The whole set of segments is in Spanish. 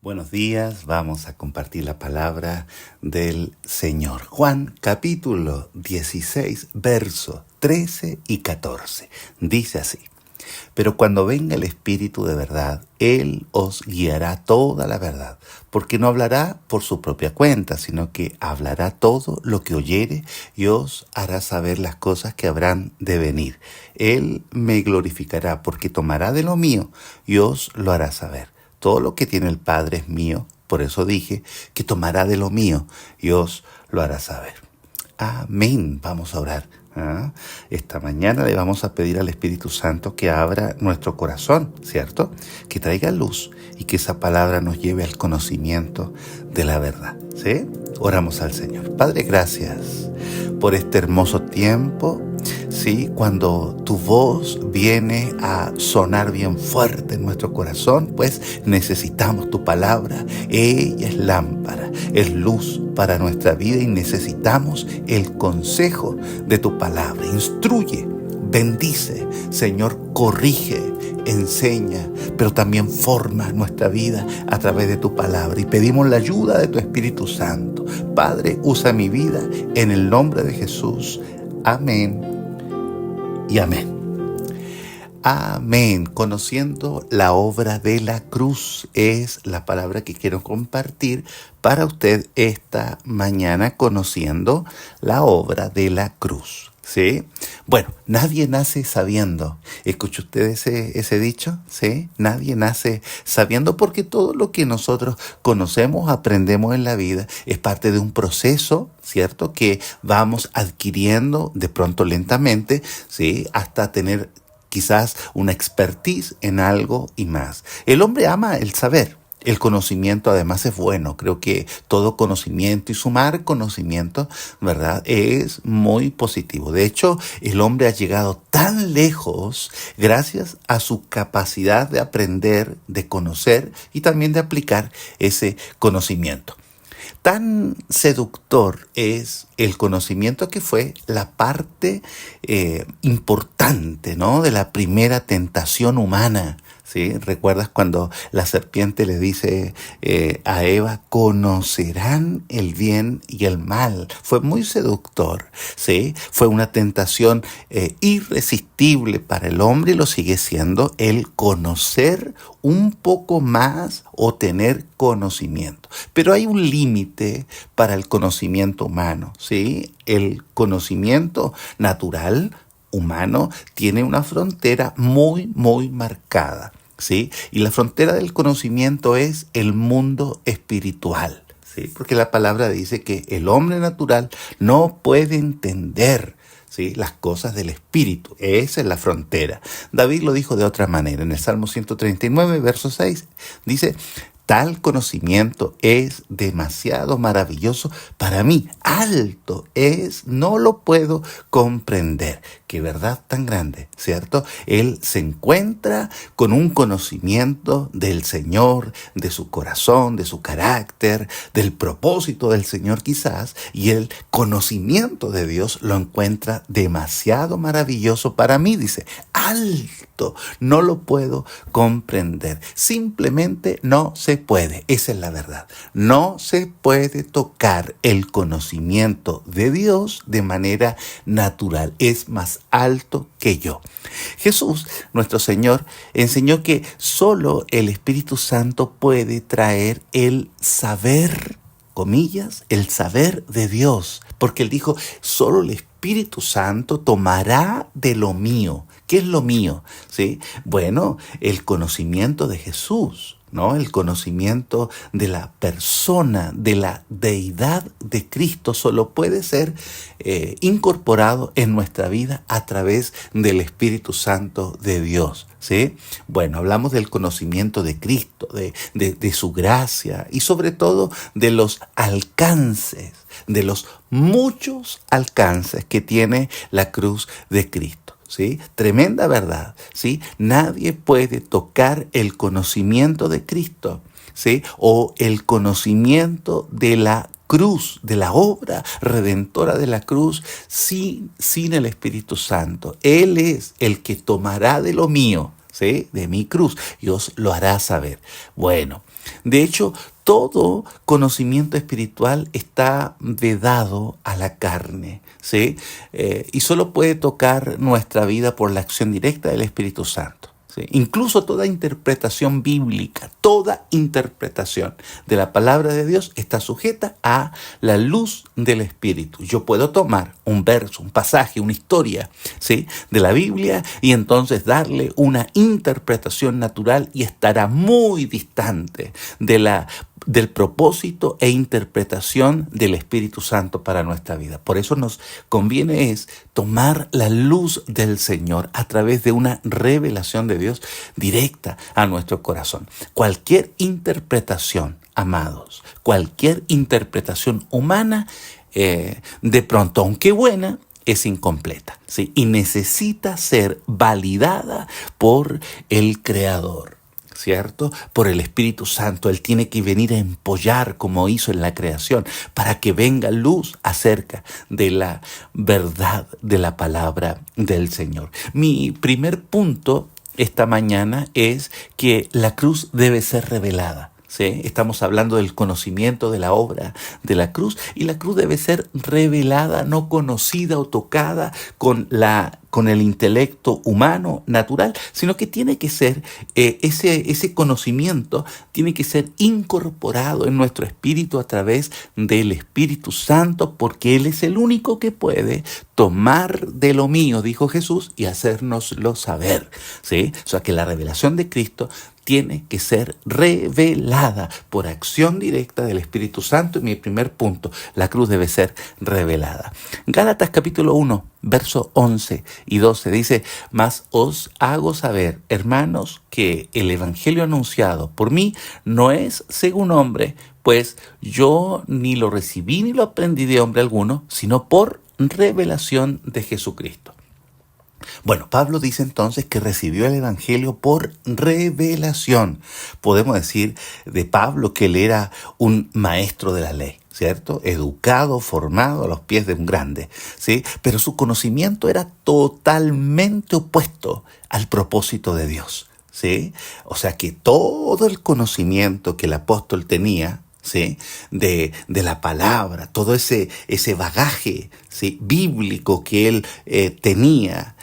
Buenos días, vamos a compartir la palabra del Señor. Juan capítulo 16, versos 13 y 14. Dice así: Pero cuando venga el Espíritu de verdad, Él os guiará toda la verdad, porque no hablará por su propia cuenta, sino que hablará todo lo que oyere y os hará saber las cosas que habrán de venir. Él me glorificará, porque tomará de lo mío y os lo hará saber. Todo lo que tiene el Padre es mío, por eso dije que tomará de lo mío y os lo hará saber. Amén. Vamos a orar. Esta mañana le vamos a pedir al Espíritu Santo que abra nuestro corazón, ¿cierto? Que traiga luz y que esa palabra nos lleve al conocimiento de la verdad, ¿sí? Oramos al Señor. Padre, gracias por este hermoso tiempo, ¿sí? Cuando tu voz viene a sonar bien fuerte en nuestro corazón, pues necesitamos tu palabra. Ella es lámpara, es luz para nuestra vida y necesitamos el consejo de tu palabra. Instruye, bendice, Señor, corrige, enseña, pero también forma nuestra vida a través de tu palabra. Y pedimos la ayuda de tu Espíritu Santo. Padre, usa mi vida en el nombre de Jesús. Amén y amén. Amén. Conociendo la obra de la cruz es la palabra que quiero compartir para usted esta mañana, conociendo la obra de la cruz. ¿Sí? Bueno, nadie nace sabiendo. ¿Escucha usted ese dicho? ¿Sí? Nadie nace sabiendo, porque todo lo que nosotros conocemos, aprendemos en la vida, es parte de un proceso, ¿cierto? Que vamos adquiriendo de pronto lentamente, ¿sí? Hasta tener quizás una expertise en algo y más. El hombre ama el saber. El conocimiento además es bueno. Creo que todo conocimiento y sumar conocimiento, ¿verdad?, es muy positivo. De hecho, el hombre ha llegado tan lejos gracias a su capacidad de aprender, de conocer y también de aplicar ese conocimiento. Tan seductor es el conocimiento que fue la parte importante, ¿no?, de la primera tentación humana. ¿Sí? ¿Recuerdas cuando la serpiente le dice a Eva, conocerán el bien y el mal? Fue muy seductor, ¿sí? Fue una tentación irresistible para el hombre y lo sigue siendo el conocer un poco más o tener conocimiento. Pero hay un límite para el conocimiento humano, ¿sí? El conocimiento natural humano tiene una frontera muy, muy marcada, ¿sí? Y la frontera del conocimiento es el mundo espiritual, ¿sí? Porque la palabra dice que el hombre natural no puede entender, ¿sí?, las cosas del Espíritu. Esa es la frontera. David lo dijo de otra manera. En el Salmo 139, verso 6, dice: tal conocimiento es demasiado maravilloso para mí. Alto es, no lo puedo comprender. Qué verdad tan grande, ¿cierto? Él se encuentra con un conocimiento del Señor, de su corazón, de su carácter, del propósito del Señor quizás, y el conocimiento de Dios lo encuentra demasiado maravilloso para mí, dice. Alto, no lo puedo comprender. Simplemente no se puede. Esa es la verdad. No se puede tocar el conocimiento de Dios de manera natural. Es más alto que yo. Jesús, nuestro Señor, enseñó que solo el Espíritu Santo puede traer el saber, comillas, el saber de Dios. Porque Él dijo, solo el Espíritu Santo tomará de lo mío. ¿Qué es lo mío? ¿Sí? Bueno, el conocimiento de Jesús, ¿no? El conocimiento de la persona, de la deidad de Cristo, solo puede ser incorporado en nuestra vida a través del Espíritu Santo de Dios, ¿sí? Bueno, hablamos del conocimiento de Cristo, de su gracia y sobre todo de los alcances, de los muchos alcances que tiene la cruz de Cristo. ¿Sí? Tremenda verdad, ¿sí? Nadie puede tocar el conocimiento de Cristo, ¿sí?, o el conocimiento de la cruz, de la obra redentora de la cruz, sin el Espíritu Santo. Él es el que tomará de lo mío, ¿sí?, de mi cruz, y os lo hará saber. Bueno, De hecho, todo conocimiento espiritual está vedado a la carne, ¿sí? Y solo puede tocar nuestra vida por la acción directa del Espíritu Santo. ¿Sí? Incluso toda interpretación bíblica, toda interpretación de la palabra de Dios está sujeta a la luz del Espíritu. Yo puedo tomar un verso, un pasaje, una historia, ¿sí?, de la Biblia y entonces darle una interpretación natural y estará muy distante del propósito e interpretación del Espíritu Santo para nuestra vida. Por eso nos conviene es tomar la luz del Señor a través de una revelación de Dios directa a nuestro corazón. Cualquier interpretación, amados, cualquier interpretación humana, de pronto, aunque buena, es incompleta, ¿sí? Y necesita ser validada por el Creador, ¿cierto? Por el Espíritu Santo. Él tiene que venir a empollar como hizo en la creación para que venga luz acerca de la verdad de la palabra del Señor. Mi primer punto esta mañana es que la cruz debe ser revelada. ¿Sí? Estamos hablando del conocimiento de la obra de la cruz, y la cruz debe ser revelada, no conocida o tocada con el intelecto humano natural, sino que tiene que ser ese conocimiento tiene que ser incorporado en nuestro espíritu a través del Espíritu Santo, porque Él es el único que puede tomar de lo mío, dijo Jesús, y hacérnoslo saber, ¿sí? O sea que la revelación de Cristo tiene que ser revelada por acción directa del Espíritu Santo. Y mi primer punto, la cruz debe ser revelada. Gálatas capítulo 1, verso 11 y 12 dice: mas os hago saber, hermanos, que el evangelio anunciado por mí no es según hombre, pues yo ni lo recibí ni lo aprendí de hombre alguno, sino por revelación de Jesucristo. Bueno, Pablo dice entonces que recibió el Evangelio por revelación. Podemos decir de Pablo que él era un maestro de la ley, ¿cierto? Educado, formado a los pies de un grande, ¿sí? Pero su conocimiento era totalmente opuesto al propósito de Dios, ¿sí? O sea que todo el conocimiento que el apóstol tenía, ¿sí?, de la palabra, todo ese bagaje, ¿sí?, bíblico que él tenía,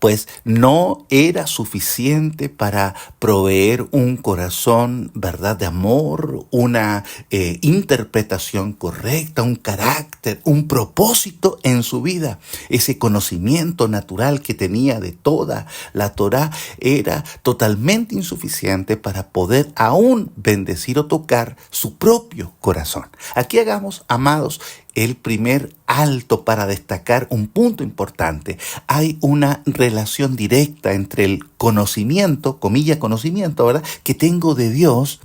pues no era suficiente para proveer un corazón, ¿verdad?, de amor, una interpretación correcta, un carácter, un propósito en su vida. Ese conocimiento natural que tenía de toda la Torá era totalmente insuficiente para poder aún bendecir o tocar su propio corazón. Aquí hagamos, amados, el primer alto para destacar un punto importante. Hay una relación directa entre el conocimiento, comilla conocimiento, ¿verdad?, que tengo de Dios,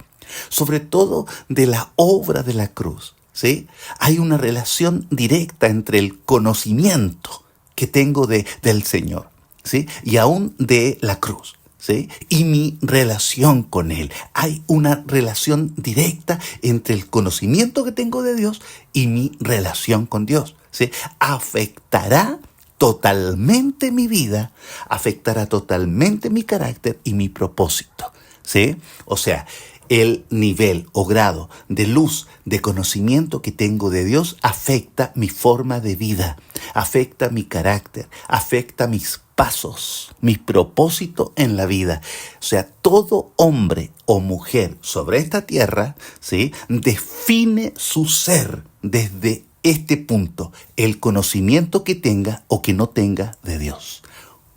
sobre todo de la obra de la cruz, ¿sí? Hay una relación directa entre el conocimiento que tengo del Señor, ¿sí?, y aún de la cruz, ¿sí?, y mi relación con Él. Hay una relación directa entre el conocimiento que tengo de Dios y mi relación con Dios, ¿sí? Afectará totalmente mi vida, afectará totalmente mi carácter y mi propósito, ¿sí? O sea, el nivel o grado de luz, de conocimiento que tengo de Dios afecta mi forma de vida, afecta mi carácter, afecta mis pasos, mi propósito en la vida. O sea, todo hombre o mujer sobre esta tierra, ¿sí?, define su ser desde este punto, el conocimiento que tenga o que no tenga de Dios.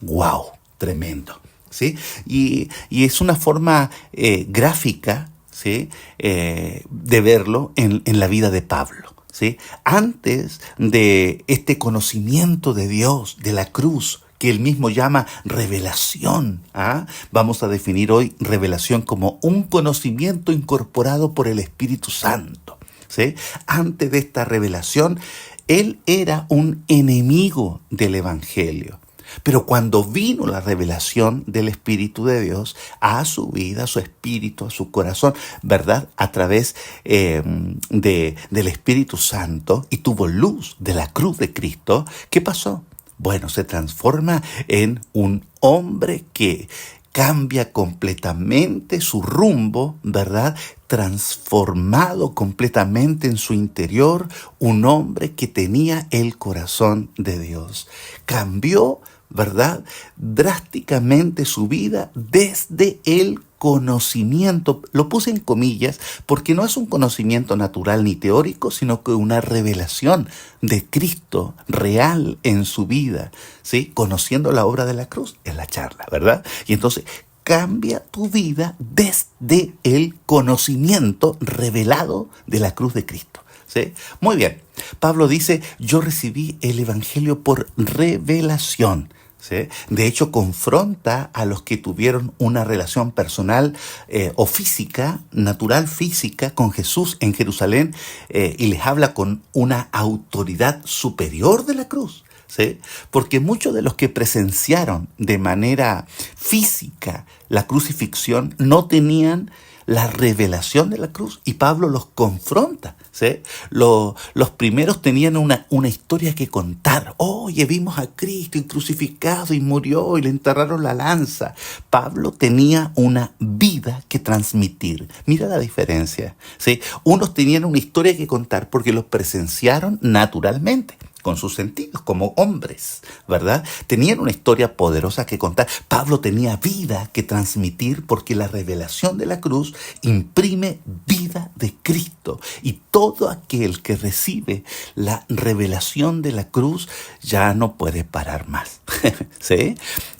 ¡Wow! Tremendo. ¿Sí? Y es una forma gráfica, ¿sí?, de verlo en la vida de Pablo, ¿sí? Antes de este conocimiento de Dios, de la cruz, que él mismo llama revelación, ¿ah? Vamos a definir hoy revelación como un conocimiento incorporado por el Espíritu Santo, ¿sí? Antes de esta revelación, él era un enemigo del Evangelio. Pero cuando vino la revelación del Espíritu de Dios a su vida, a su espíritu, a su corazón, ¿verdad?, a través del Espíritu Santo, y tuvo luz de la cruz de Cristo, ¿qué pasó? Bueno, se transforma en un hombre que cambia completamente su rumbo, ¿verdad? Transformado completamente en su interior, un hombre que tenía el corazón de Dios. Cambió, ¿verdad? Drásticamente su vida desde el conocimiento. Lo puse en comillas porque no es un conocimiento natural ni teórico, sino que una revelación de Cristo real en su vida, ¿sí? Conociendo la obra de la cruz en la charla, ¿verdad? Y entonces cambia tu vida desde el conocimiento revelado de la cruz de Cristo. ¿Sí? Muy bien. Pablo dice, yo recibí el evangelio por revelación. ¿Sí? De hecho, confronta a los que tuvieron una relación personal o física, natural física, con Jesús en Jerusalén y les habla con una autoridad superior de la cruz. ¿Sí? Porque muchos de los que presenciaron de manera física la crucifixión no tenían la revelación de la cruz y Pablo los confronta. ¿Sí? Los primeros tenían una historia que contar. Oye, vimos a Cristo crucificado y murió y le enterraron la lanza. Pablo tenía una vida que transmitir. Mira la diferencia. ¿Sí? Unos tenían una historia que contar porque los presenciaron naturalmente, con sus sentidos, como hombres, ¿verdad? Tenían una historia poderosa que contar. Pablo tenía vida que transmitir porque la revelación de la cruz imprime vida de Cristo. Y todo aquel que recibe la revelación de la cruz ya no puede parar más. ¿Sí?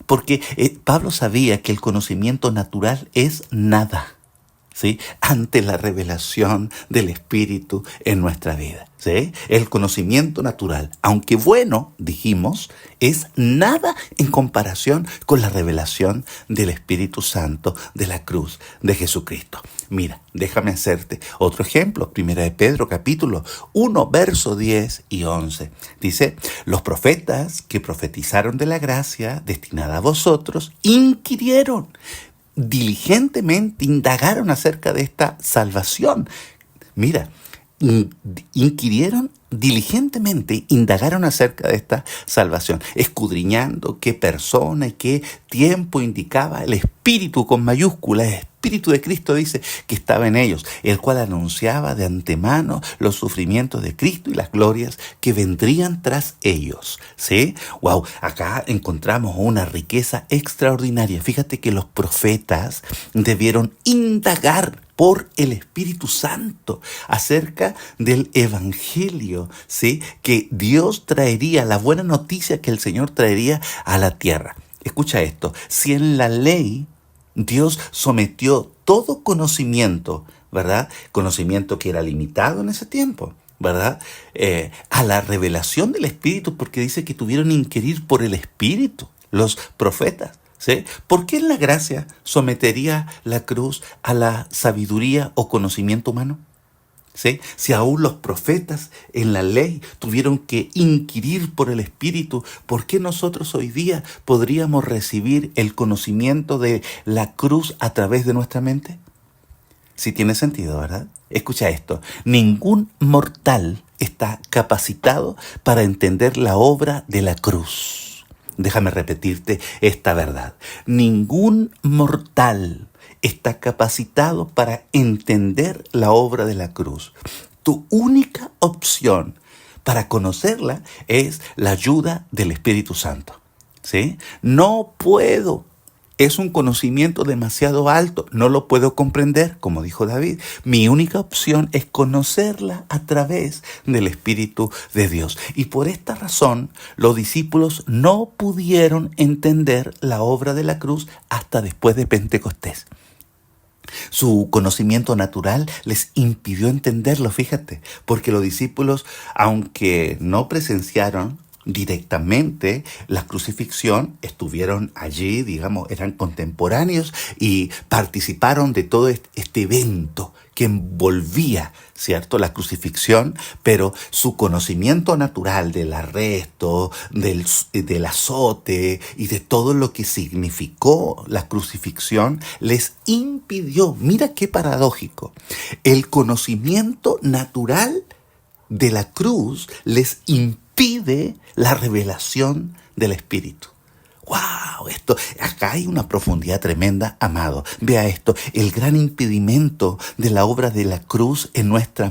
Porque Pablo sabía que el conocimiento natural es nada, ¿sí? Ante la revelación del Espíritu en nuestra vida. ¿Sí? El conocimiento natural, aunque bueno, dijimos, es nada en comparación con la revelación del Espíritu Santo de la cruz de Jesucristo. Mira, déjame hacerte otro ejemplo. Primera de Pedro, capítulo 1, verso 10 y 11. Dice, los profetas que profetizaron de la gracia destinada a vosotros, inquirieron, diligentemente indagaron acerca de esta salvación. Mira, inquirieron diligentemente, indagaron acerca de esta salvación, escudriñando qué persona y qué tiempo indicaba el Espíritu con mayúscula, el Espíritu de Cristo dice que estaba en ellos, el cual anunciaba de antemano los sufrimientos de Cristo y las glorias que vendrían tras ellos. ¿Sí? Wow, acá encontramos una riqueza extraordinaria. Fíjate que los profetas debieron indagar por el Espíritu Santo acerca del Evangelio, ¿sí? Que Dios traería, la buena noticia que el Señor traería a la tierra. Escucha esto, si en la ley Dios sometió todo conocimiento, ¿verdad? Conocimiento que era limitado en ese tiempo, ¿verdad? A la revelación del Espíritu, porque dice que tuvieron que inquirir por el Espíritu, los profetas. ¿Sí? ¿Por qué en la gracia sometería la cruz a la sabiduría o conocimiento humano? ¿Sí? Si aún los profetas en la ley tuvieron que inquirir por el Espíritu, ¿por qué nosotros hoy día podríamos recibir el conocimiento de la cruz a través de nuestra mente? Sí tiene sentido, ¿verdad? Escucha esto, ningún mortal está capacitado para entender la obra de la cruz. Déjame repetirte esta verdad. Ningún mortal está capacitado para entender la obra de la cruz. Tu única opción para conocerla es la ayuda del Espíritu Santo. ¿Sí? No puedo. Es un conocimiento demasiado alto, no lo puedo comprender, como dijo David. Mi única opción es conocerla a través del Espíritu de Dios. Y por esta razón, los discípulos no pudieron entender la obra de la cruz hasta después de Pentecostés. Su conocimiento natural les impidió entenderlo, fíjate, porque los discípulos, aunque no presenciaron directamente la crucifixión, estuvieron allí, digamos, eran contemporáneos y participaron de todo este evento que envolvía, ¿cierto?, la crucifixión, pero su conocimiento natural del arresto, del azote y de todo lo que significó la crucifixión les impidió, mira qué paradójico, el conocimiento natural de la cruz les impide la revelación del Espíritu. ¡Wow! Acá hay una profundidad tremenda, amado. Vea esto, el gran impedimento de la obra de la cruz en nuestra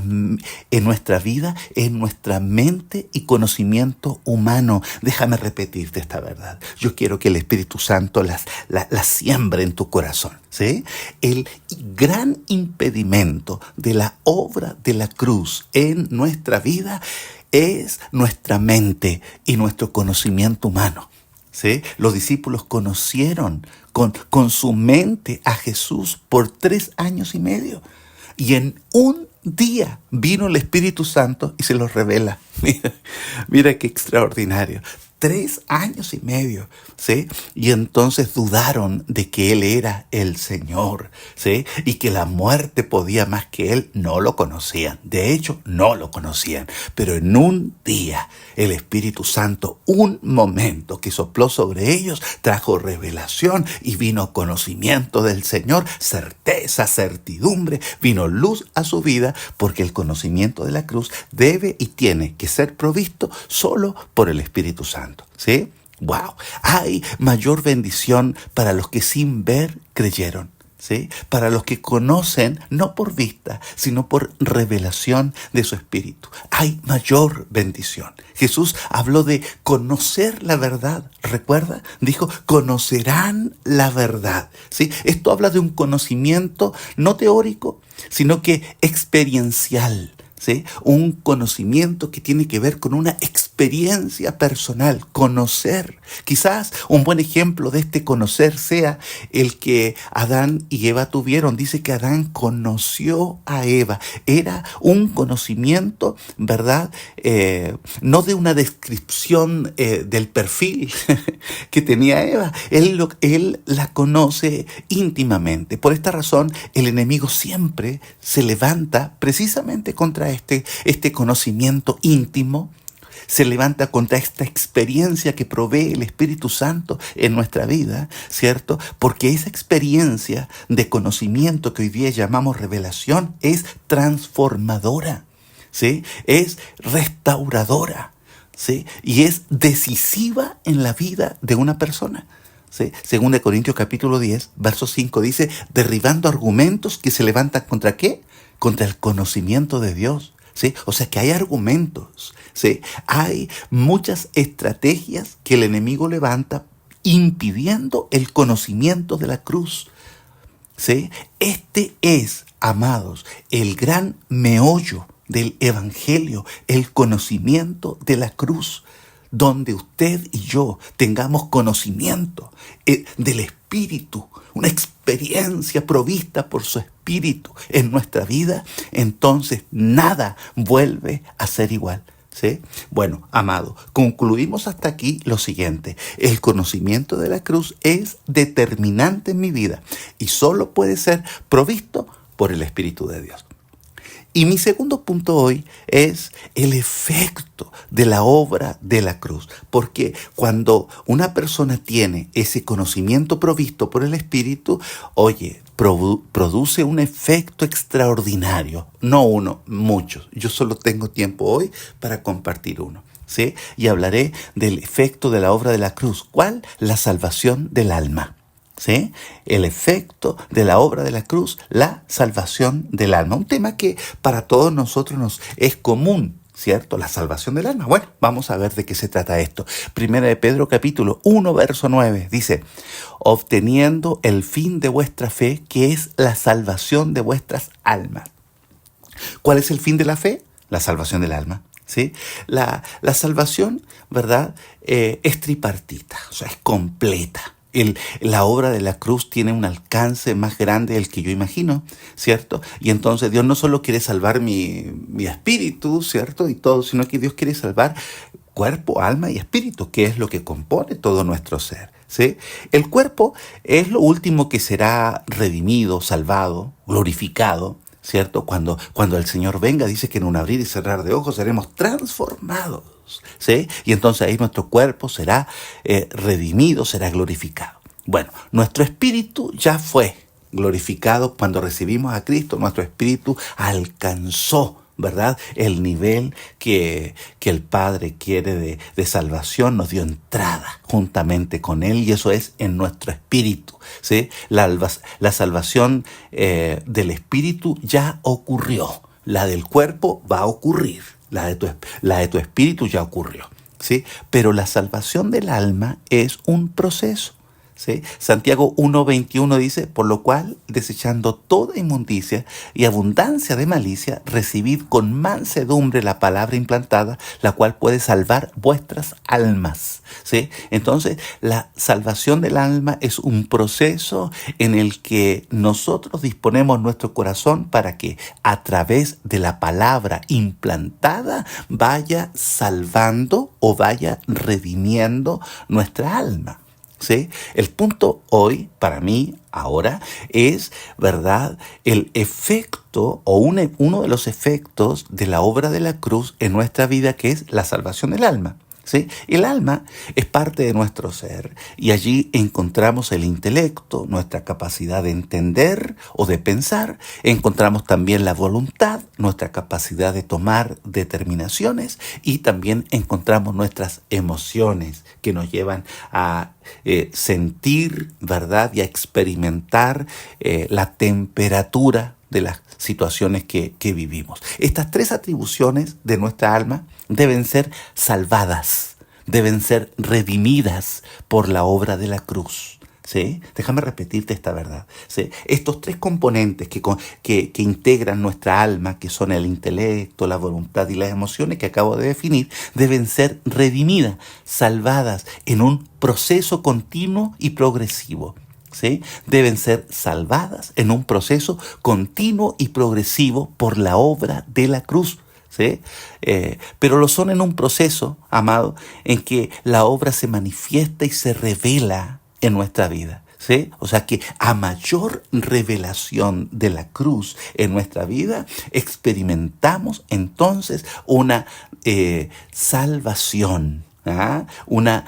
vida, en nuestra mente y conocimiento humano. Déjame repetirte esta verdad. Yo quiero que el Espíritu Santo la siembre en tu corazón, ¿sí? El gran impedimento de la obra de la cruz en nuestra vida es nuestra mente y nuestro conocimiento humano. ¿Sí? Los discípulos conocieron con su mente a Jesús por 3 años y medio. Y en un día vino el Espíritu Santo y se los revela. Mira qué extraordinario. 3 años y medio, ¿sí? Y entonces dudaron de que Él era el Señor, ¿sí? Y que la muerte podía más que Él. No lo conocían. De hecho, no lo conocían. Pero en un día, el Espíritu Santo, un momento que sopló sobre ellos, trajo revelación y vino conocimiento del Señor, certeza, certidumbre, vino luz a su vida, porque el conocimiento de la cruz debe y tiene que ser provisto solo por el Espíritu Santo. ¿Sí? ¡Wow! Hay mayor bendición para los que sin ver creyeron. ¿Sí? Para los que conocen, no por vista, sino por revelación de su Espíritu. Hay mayor bendición. Jesús habló de conocer la verdad. ¿Recuerda? Dijo, conocerán la verdad. ¿Sí? Esto habla de un conocimiento no teórico, sino que experiencial. ¿Sí? Un conocimiento que tiene que ver con una experiencia personal, conocer. Quizás un buen ejemplo de este conocer sea el que Adán y Eva tuvieron. Dice que Adán conoció a Eva. Era un conocimiento, ¿verdad? No de una descripción del perfil que tenía Eva. Él la conoce íntimamente. Por esta razón, el enemigo siempre se levanta precisamente contra este conocimiento íntimo, se levanta contra esta experiencia que provee el Espíritu Santo en nuestra vida, ¿cierto? Porque esa experiencia de conocimiento que hoy día llamamos revelación es transformadora, ¿sí? Es restauradora, ¿sí? Y es decisiva en la vida de una persona. ¿Sí? Según de Corintios capítulo 10, verso 5 dice, derribando argumentos que se levantan ¿contra qué? Contra el conocimiento de Dios. ¿Sí? O sea que hay argumentos, ¿sí? Hay muchas estrategias que el enemigo levanta impidiendo el conocimiento de la cruz. ¿Sí? Este es, amados, el gran meollo del evangelio, el conocimiento de la cruz, donde usted y yo tengamos conocimiento del Espíritu, una experiencia provista por su Espíritu en nuestra vida, entonces nada vuelve a ser igual. ¿Sí? Bueno, amado, concluimos hasta aquí lo siguiente. El conocimiento de la cruz es determinante en mi vida y solo puede ser provisto por el Espíritu de Dios. Y mi segundo punto hoy es el efecto de la obra de la cruz. Porque cuando una persona tiene ese conocimiento provisto por el Espíritu, oye, produce un efecto extraordinario. No uno, muchos. Yo solo tengo tiempo hoy para compartir uno, ¿sí? Y hablaré del efecto de la obra de la cruz. ¿Cuál? La salvación del alma. ¿Sí? El efecto de la obra de la cruz, la salvación del alma. Un tema que para todos nosotros nos es común, ¿cierto? La salvación del alma. Bueno, vamos a ver de qué se trata esto. Primera de Pedro capítulo 1, verso 9, dice, obteniendo el fin de vuestra fe, que es la salvación de vuestras almas. ¿Cuál es el fin de la fe? La salvación del alma. ¿Sí? La salvación, ¿verdad? Es tripartita, o sea, es completa. La obra de la cruz tiene un alcance más grande del que yo imagino, ¿cierto? Y entonces Dios no solo quiere salvar mi espíritu, ¿cierto? Y todo, sino que Dios quiere salvar cuerpo, alma y espíritu, que es lo que compone todo nuestro ser, ¿sí? El cuerpo es lo último que será redimido, salvado, glorificado, ¿cierto? Cuando el Señor venga, dice que en un abrir y cerrar de ojos seremos transformados, ¿sí? Y entonces ahí nuestro cuerpo será redimido, será glorificado. Bueno, nuestro espíritu ya fue glorificado cuando recibimos a Cristo. Nuestro espíritu alcanzó, ¿verdad? El nivel que el Padre quiere de salvación nos dio entrada juntamente con Él, y eso es en nuestro espíritu, ¿sí? La salvación del espíritu ya ocurrió. La del cuerpo va a ocurrir. La de tu espíritu ya ocurrió, ¿sí? Pero la salvación del alma es un proceso, ¿sí? Santiago 1:21 dice: por lo cual, desechando toda inmundicia y abundancia de malicia, recibid con mansedumbre la palabra implantada, la cual puede salvar vuestras almas, ¿sí? Entonces, la salvación del alma es un proceso en el que nosotros disponemos nuestro corazón para que a través de la palabra implantada vaya salvando o vaya redimiendo nuestra alma, ¿sí? El punto hoy, para mí, ahora, es, ¿verdad?, el efecto o uno de los efectos de la obra de la cruz en nuestra vida, que es la salvación del alma, ¿sí? El alma es parte de nuestro ser, y allí encontramos el intelecto, nuestra capacidad de entender o de pensar. Encontramos también la voluntad, nuestra capacidad de tomar determinaciones, y también encontramos nuestras emociones que nos llevan a sentir, ¿verdad?, y a experimentar la temperatura de las situaciones que vivimos. Estas tres atribuciones de nuestra alma deben ser salvadas, deben ser redimidas por la obra de la cruz, ¿sí? Déjame repetirte esta verdad, ¿sí? Estos tres componentes que integran nuestra alma, que son el intelecto, la voluntad y las emociones que acabo de definir, deben ser redimidas, salvadas en un proceso continuo y progresivo, ¿sí? Deben ser salvadas en un proceso continuo y progresivo por la obra de la cruz, ¿sí? Pero lo son en un proceso, amado, en que la obra se manifiesta y se revela en nuestra vida, ¿sí? O sea que a mayor revelación de la cruz en nuestra vida, experimentamos entonces una salvación, una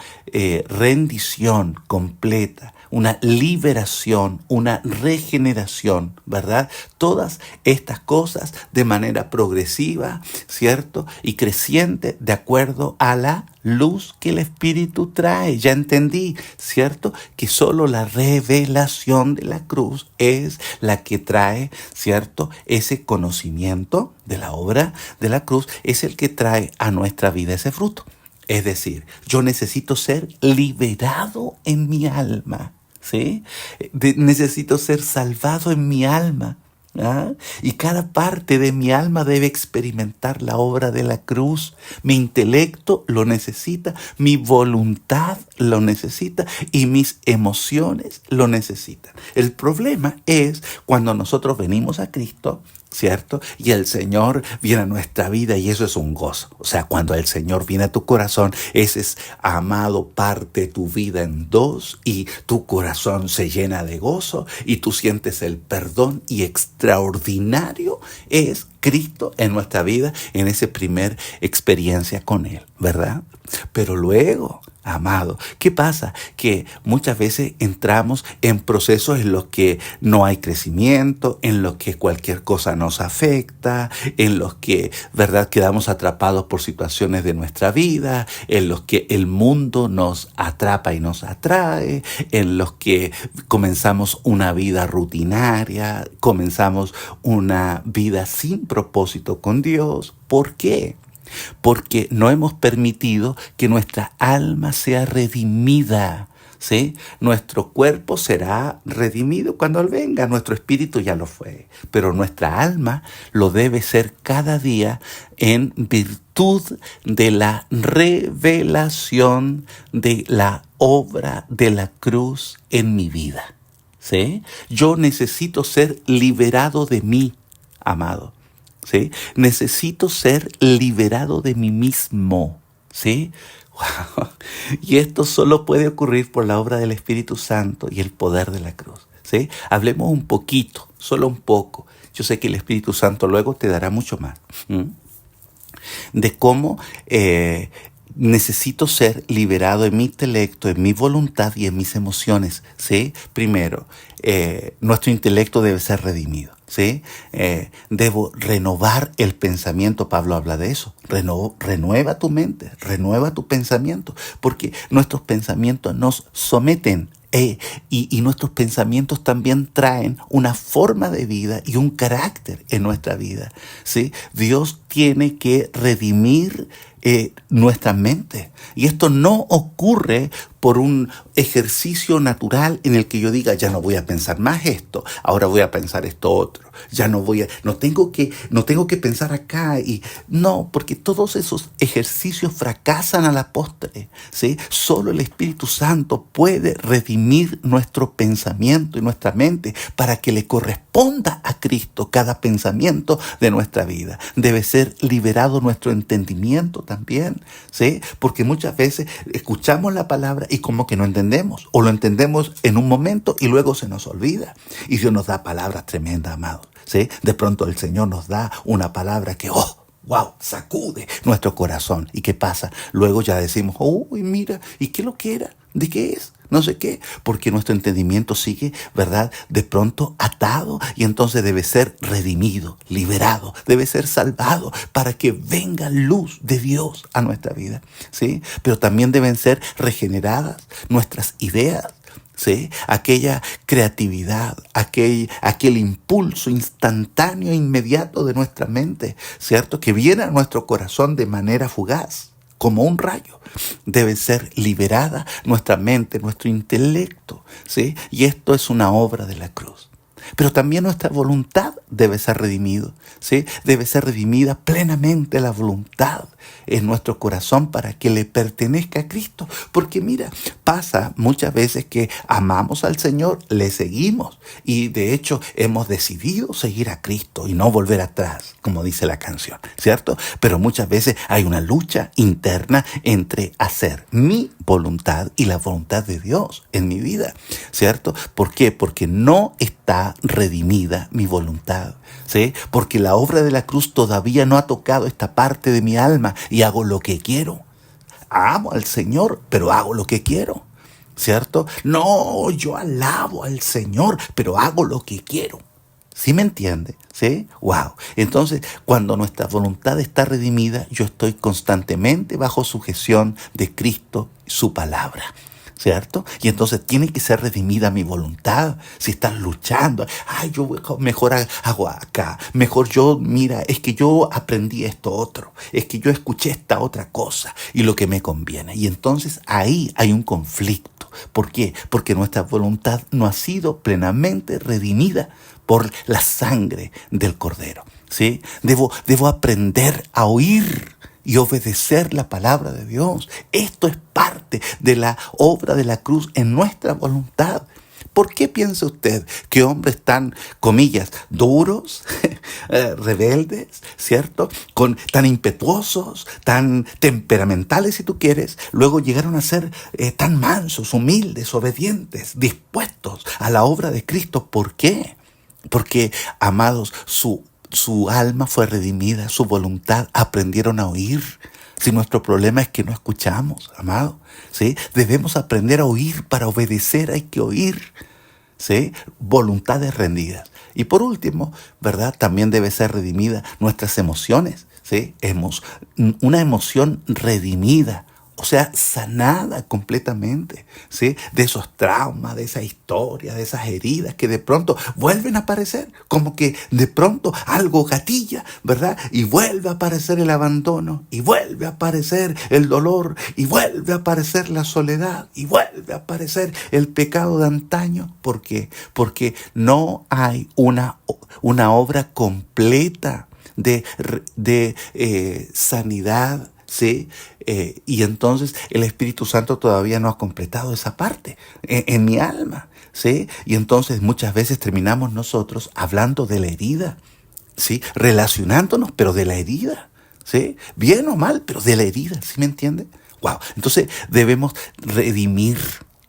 rendición completa, una liberación, una regeneración, ¿verdad? Todas estas cosas de manera progresiva, ¿cierto? Y creciente de acuerdo a la luz que el Espíritu trae. Ya entendí, ¿cierto? Que solo la revelación de la cruz es la que trae, ¿cierto? Ese conocimiento de la obra de la cruz es el que trae a nuestra vida ese fruto. Es decir, yo necesito ser liberado en mi alma, ¿sí? Necesito ser salvado en mi alma, ¿ah? Y cada parte de mi alma debe experimentar la obra de la cruz. Mi intelecto lo necesita, mi voluntad lo necesita y mis emociones lo necesitan. El problema es cuando nosotros venimos a Cristo, ¿cierto? Y el Señor viene a nuestra vida, y eso es un gozo. O sea, cuando el Señor viene a tu corazón, ese es, amado, parte tu vida en dos, y tu corazón se llena de gozo y tú sientes el perdón, y extraordinario es Cristo en nuestra vida en esa primer experiencia con Él, ¿verdad? Pero luego, amado, ¿qué pasa? Que muchas veces entramos en procesos en los que no hay crecimiento, en los que cualquier cosa nos afecta, en los que, ¿verdad?, quedamos atrapados por situaciones de nuestra vida, en los que el mundo nos atrapa y nos atrae, en los que comenzamos una vida rutinaria, comenzamos una vida sin propósito con Dios. ¿Por qué? Porque no hemos permitido que nuestra alma sea redimida, ¿sí? Nuestro cuerpo será redimido cuando Él venga, nuestro espíritu ya lo fue, pero nuestra alma lo debe ser cada día en virtud de la revelación de la obra de la cruz en mi vida, ¿sí? Yo necesito ser liberado de mí, amado, ¿sí? Necesito ser liberado de mí mismo, ¿sí? Wow. Y esto solo puede ocurrir por la obra del Espíritu Santo y el poder de la cruz, ¿sí? Hablemos un poquito, solo un poco. Yo sé que el Espíritu Santo luego te dará mucho más, de cómo necesito ser liberado en mi intelecto, en mi voluntad y en mis emociones, ¿sí? Primero, nuestro intelecto debe ser redimido. ¿sí? Debo renovar el pensamiento. Pablo habla de eso. Renueva tu mente, renueva tu pensamiento, porque nuestros pensamientos nos someten. Y nuestros pensamientos también traen una forma de vida y un carácter en nuestra vida, ¿sí? Dios tiene que redimir nuestra mente. Y esto no ocurre por un ejercicio natural en el que yo diga, ya no voy a pensar más esto, ahora voy a pensar esto otro. Ya no tengo que pensar acá. Y no, porque todos esos ejercicios fracasan a la postre, ¿sí? Solo el Espíritu Santo puede redimir nuestro pensamiento y nuestra mente para que le corresponda a Cristo cada pensamiento de nuestra vida. Debe ser liberado nuestro entendimiento también, ¿sí? Porque muchas veces escuchamos la palabra y como que no entendemos, o lo entendemos en un momento y luego se nos olvida. Y Dios nos da palabras tremendas, amados, ¿sí? De pronto el Señor nos da una palabra que, wow, sacude nuestro corazón. ¿Y qué pasa? Luego ya decimos, uy, mira, ¿y qué lo que era? ¿De qué es? No sé qué, porque nuestro entendimiento sigue, ¿verdad? De pronto atado, y entonces debe ser redimido, liberado, debe ser salvado para que venga luz de Dios a nuestra vida, ¿sí? Pero también deben ser regeneradas nuestras ideas, ¿sí? Aquella creatividad, aquel impulso instantáneo, inmediato de nuestra mente, ¿cierto? Que viene a nuestro corazón de manera fugaz, como un rayo. Debe ser liberada nuestra mente, nuestro intelecto, ¿sí? Y esto es una obra de la cruz. Pero también nuestra voluntad debe ser redimido, ¿sí? Debe ser redimida plenamente la voluntad en nuestro corazón para que le pertenezca a Cristo. Porque mira, pasa muchas veces que amamos al Señor, le seguimos y de hecho hemos decidido seguir a Cristo y no volver atrás, como dice la canción, ¿cierto? Pero muchas veces hay una lucha interna entre hacer mi voluntad y la voluntad de Dios en mi vida, ¿cierto? ¿Por qué? Porque no está redimida mi voluntad, ¿sí? Porque la obra de la cruz todavía no ha tocado esta parte de mi alma y hago lo que quiero. Amo al Señor, pero hago lo que quiero, ¿cierto? No, yo alabo al Señor, pero hago lo que quiero. ¿Sí me entiende? ¿Sí? Wow. Entonces, cuando nuestra voluntad está redimida, yo estoy constantemente bajo sujeción de Cristo y su palabra, ¿cierto? Y entonces tiene que ser redimida mi voluntad. Si estás luchando, yo mejor hago acá, mejor mira, es que yo aprendí esto otro, es que yo escuché esta otra cosa y lo que me conviene. Y entonces ahí hay un conflicto. ¿Por qué? Porque nuestra voluntad no ha sido plenamente redimida por la sangre del Cordero, ¿sí? Debo aprender a oír y obedecer la palabra de Dios. Esto es parte de la obra de la cruz en nuestra voluntad. ¿Por qué piensa usted que hombres tan, comillas, duros, rebeldes, ¿cierto? Tan impetuosos, tan temperamentales, si tú quieres, luego llegaron a ser tan mansos, humildes, obedientes, dispuestos a la obra de Cristo? ¿Por qué? Porque, amados, su alma fue redimida, su voluntad aprendieron a oír. Si nuestro problema es que no escuchamos, amado, ¿sí? Debemos aprender a oír. Para obedecer hay que oír, ¿sí? Voluntades rendidas. Y por último, ¿verdad? También debe ser redimida nuestras emociones, ¿sí? Una emoción redimida, o sea, sanada completamente, ¿sí? De esos traumas, de esa historia, de esas heridas que de pronto vuelven a aparecer, como que de pronto algo gatilla, ¿verdad? Y vuelve a aparecer el abandono, y vuelve a aparecer el dolor, y vuelve a aparecer la soledad, y vuelve a aparecer el pecado de antaño. ¿Por qué? Porque no hay una obra completa de sanidad, ¿sí? Y entonces el Espíritu Santo todavía no ha completado esa parte en mi alma, ¿sí? Y entonces muchas veces terminamos nosotros hablando de la herida, ¿sí? Relacionándonos, pero de la herida, ¿sí? Bien o mal, pero de la herida, ¿sí me entiende? Wow. Entonces debemos redimir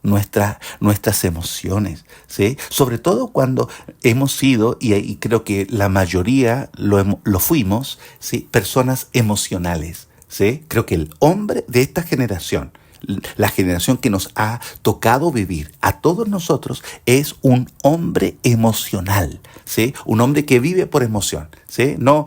nuestras emociones, ¿sí? Sobre todo cuando hemos sido, y creo que la mayoría lo fuimos, ¿sí? Personas emocionales, ¿sí? Creo que el hombre de esta generación, la generación que nos ha tocado vivir a todos nosotros es un hombre emocional, ¿sí? Un hombre que vive por emoción, ¿sí? No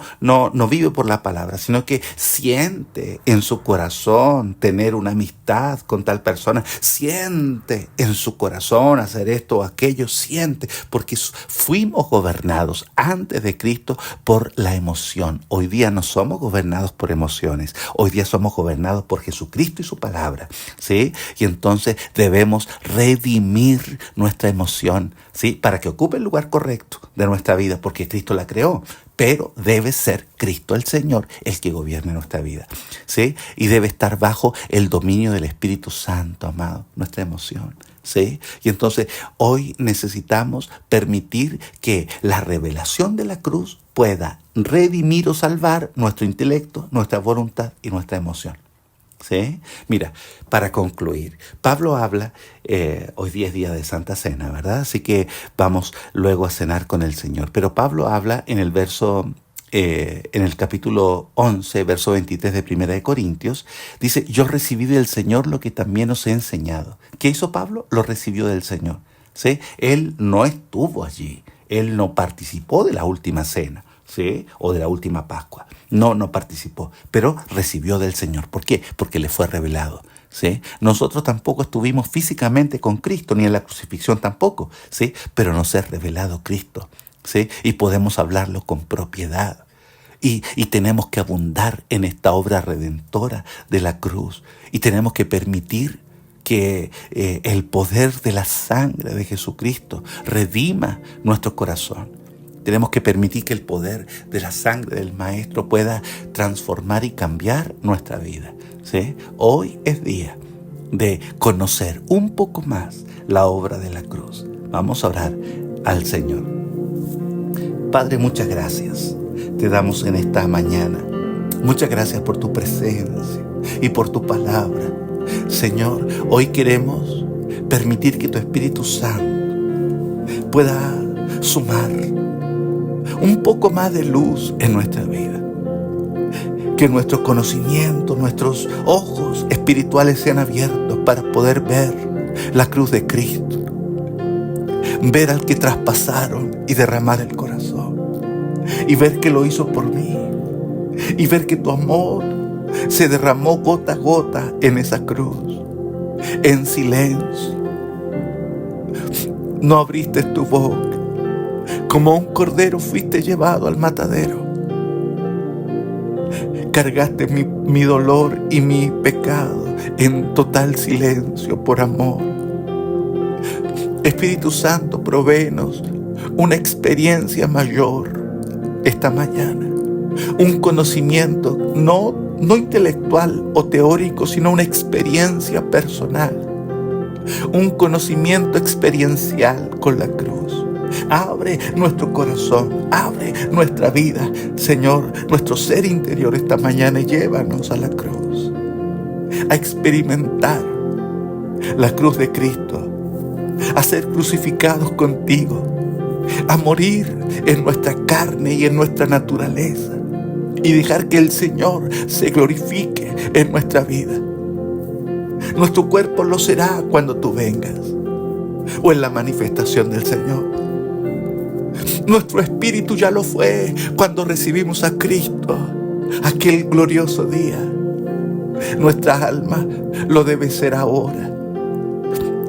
vive por la palabra, sino que siente en su corazón tener una amistad con tal persona, siente en su corazón hacer esto o aquello, siente, porque fuimos gobernados antes de Cristo por la emoción. Hoy día no somos gobernados por emociones, hoy día somos gobernados por Jesucristo y su palabra, ¿sí? Y entonces debemos redimir nuestra emoción, ¿sí? Para que ocupe el lugar correcto de nuestra vida, porque Cristo la creó. Pero debe ser Cristo el Señor el que gobierne nuestra vida, ¿sí? Y debe estar bajo el dominio del Espíritu Santo, amado, nuestra emoción, ¿sí? Y entonces hoy necesitamos permitir que la revelación de la cruz pueda redimir o salvar nuestro intelecto, nuestra voluntad y nuestra emoción. ¿Sí? Mira, para concluir, Pablo habla, hoy día es día de Santa Cena, ¿verdad? Así que vamos luego a cenar con el Señor. Pero Pablo habla en el capítulo 11, verso 23 de Primera de Corintios, dice, yo recibí del Señor lo que también os he enseñado. ¿Qué hizo Pablo? Lo recibió del Señor, ¿sí? Él no estuvo allí, él no participó de la última cena, ¿sí? O de la última Pascua. No participó, pero recibió del Señor. ¿Por qué? Porque le fue revelado, ¿sí? Nosotros tampoco estuvimos físicamente con Cristo, ni en la crucifixión tampoco, ¿sí? Pero nos es revelado Cristo, ¿sí? Y podemos hablarlo con propiedad. Y tenemos que abundar en esta obra redentora de la cruz. Y tenemos que permitir que el poder de la sangre de Jesucristo redima nuestro corazón. Tenemos que permitir que el poder de la sangre del Maestro pueda transformar y cambiar nuestra vida, ¿sí? Hoy es día de conocer un poco más la obra de la cruz. Vamos a orar al Señor. Padre, muchas gracias te damos en esta mañana. Muchas gracias por tu presencia y por tu palabra. Señor, hoy queremos permitir que tu Espíritu Santo pueda sumar un poco más de luz en nuestra vida. Que nuestro conocimiento, nuestros ojos espirituales sean abiertos para poder ver la cruz de Cristo. Ver al que traspasaron y derramar el corazón. Y ver que lo hizo por mí. Y ver que tu amor se derramó gota a gota en esa cruz. En silencio. No abriste tu boca. Como un cordero fuiste llevado al matadero. Cargaste mi dolor y mi pecado en total silencio por amor. Espíritu Santo, provéenos una experiencia mayor esta mañana. Un conocimiento no intelectual o teórico, sino una experiencia personal. Un conocimiento experiencial con la cruz. Abre nuestro corazón, abre nuestra vida, Señor, nuestro ser interior esta mañana y llévanos a la cruz, a experimentar la cruz de Cristo, a ser crucificados contigo, a morir en nuestra carne y en nuestra naturaleza y dejar que el Señor se glorifique en nuestra vida. Nuestro cuerpo lo será cuando tú vengas o en la manifestación del Señor. Nuestro espíritu ya lo fue cuando recibimos a Cristo, aquel glorioso día. Nuestra alma lo debe ser ahora,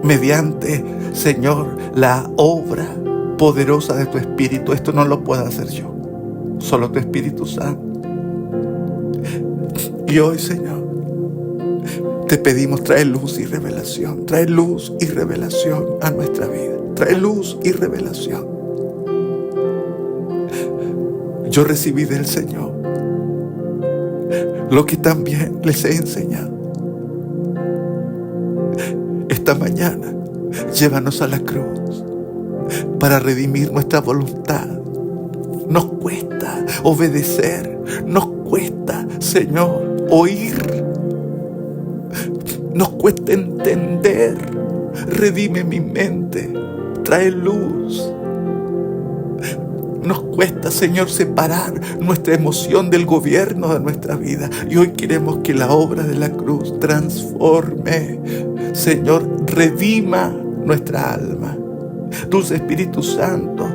mediante, Señor, la obra poderosa de tu Espíritu. Esto no lo puedo hacer yo, solo tu Espíritu Santo. Y hoy, Señor, te pedimos, trae luz y revelación, trae luz y revelación a nuestra vida, trae luz y revelación. Yo recibí del Señor lo que también les he enseñado. Esta mañana, llévanos a la cruz para redimir nuestra voluntad. Nos cuesta obedecer, nos cuesta, Señor, oír. Nos cuesta entender. Redime mi mente, trae luz. Nos cuesta, Señor, separar nuestra emoción del gobierno de nuestra vida. Y hoy queremos que la obra de la cruz transforme, Señor, redima nuestra alma. Dulce Espíritu Santo,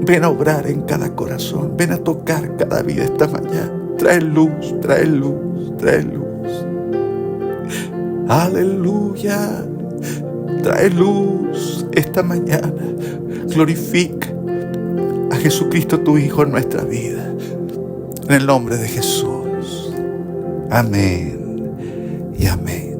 ven a obrar en cada corazón, ven a tocar cada vida esta mañana. Trae luz, trae luz, trae luz. Aleluya, trae luz esta mañana. Glorifica a Jesucristo tu Hijo en nuestra vida. En el nombre de Jesús. Amén y amén.